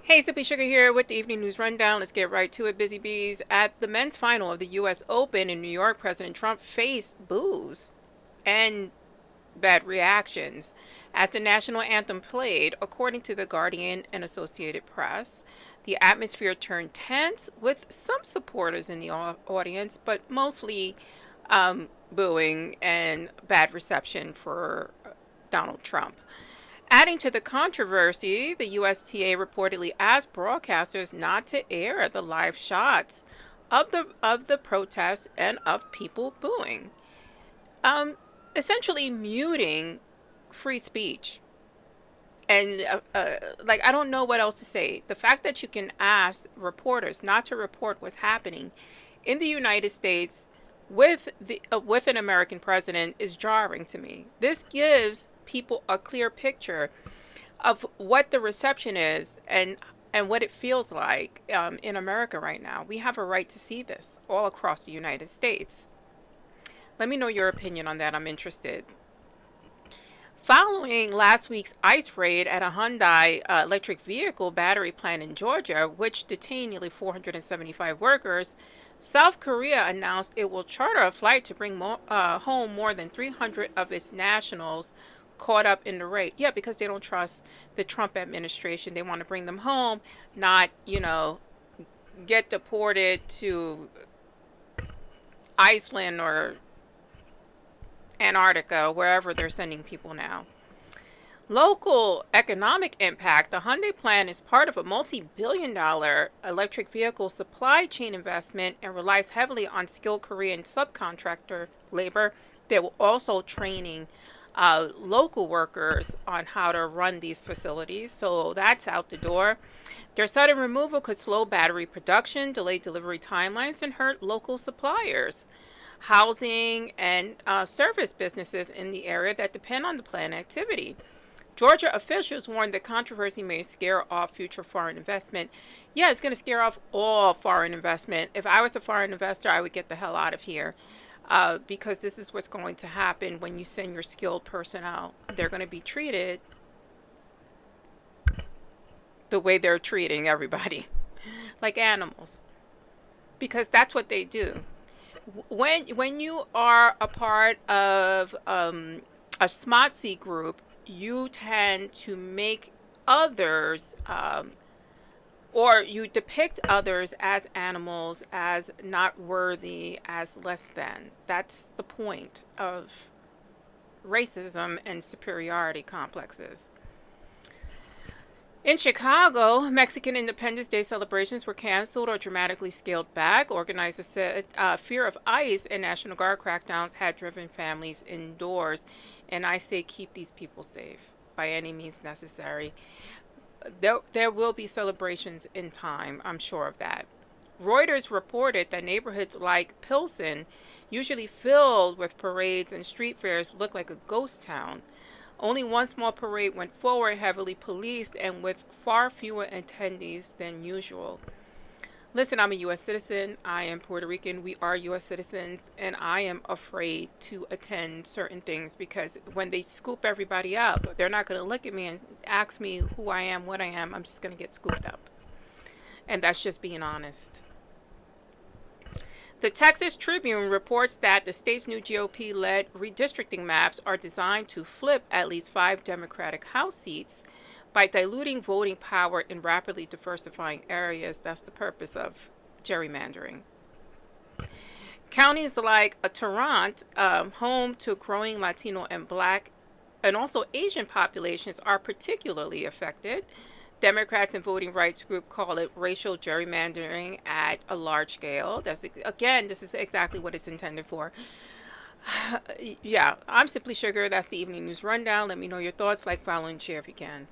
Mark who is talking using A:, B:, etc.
A: Hey, Simply Sugar here with the Evening News Rundown. Let's get right to it, busy bees. At the men's final of the U.S. Open in New York, President Trump faced boos and bad reactions as the national anthem played, according to The Guardian and Associated Press. The atmosphere turned tense with some supporters in the audience, but mostly booing and bad reception for Donald Trump. Adding to the controversy, the USTA reportedly asked broadcasters not to air the live shots of the protests and of people booing, um, essentially muting free speech. And like, I don't know what else to say. The fact that you can ask reporters not to report what's happening in the United States with an American president is jarring to me. This gives people a clear picture of what the reception is and what it feels like in America right now. We have a right to see this all across the United States. Let me know your opinion on that. I'm interested. Following last week's ICE raid at a Hyundai electric vehicle battery plant in Georgia, which detained nearly 475 workers, South Korea announced it will charter a flight to bring home more than 300 of its nationals caught up in the raid. Yeah, because they don't trust the Trump administration. They want to bring them home, not, get deported to Iceland or Antarctica, wherever they're sending people now. Local economic impact. The Hyundai plan is part of a multi-billion-dollar electric vehicle supply chain investment and relies heavily on skilled Korean subcontractor labor. They will also training local workers on how to run these facilities. So that's out the door. Their sudden removal could slow battery production, delay delivery timelines, and hurt local suppliers, housing, and service businesses in the area that depend on the plant activity. Georgia officials warned that controversy may scare off future foreign investment. Yeah, it's going to scare off all foreign investment. If I was a foreign investor, I would get the hell out of here, because this is what's going to happen when you send your skilled personnel. They're going to be treated the way they're treating everybody, like animals, because that's what they do. When you are a part of a SMOTC group, you tend to make others, or you depict others as animals, as not worthy, as less than. That's the point of racism and superiority complexes. In Chicago, Mexican Independence Day celebrations were canceled or dramatically scaled back. Organizers said fear of ICE and National Guard crackdowns had driven families indoors. And I say keep these people safe by any means necessary. There will be celebrations in time, I'm sure of that. Reuters reported that neighborhoods like Pilsen, usually filled with parades and street fairs, look like a ghost town. Only one small parade went forward, heavily policed and with far fewer attendees than usual. Listen, I'm a U.S. citizen. I am Puerto Rican. We are U.S. citizens, and I am afraid to attend certain things because when they scoop everybody up, they're not going to look at me and ask me who I am, what I am. I'm just going to get scooped up. And that's just being honest. The Texas Tribune reports that the state's new GOP-led redistricting maps are designed to flip at least 5 Democratic House seats by diluting voting power in rapidly diversifying areas. That's the purpose of gerrymandering. Counties like Toronto, home to growing Latino and Black and also Asian populations, are particularly affected. Democrats and voting rights group call it racial gerrymandering at a large scale. This is exactly what it's intended for. Yeah, I'm Simply Sugar. That's the Evening News Rundown. Let me know your thoughts. Like, follow, and share if you can.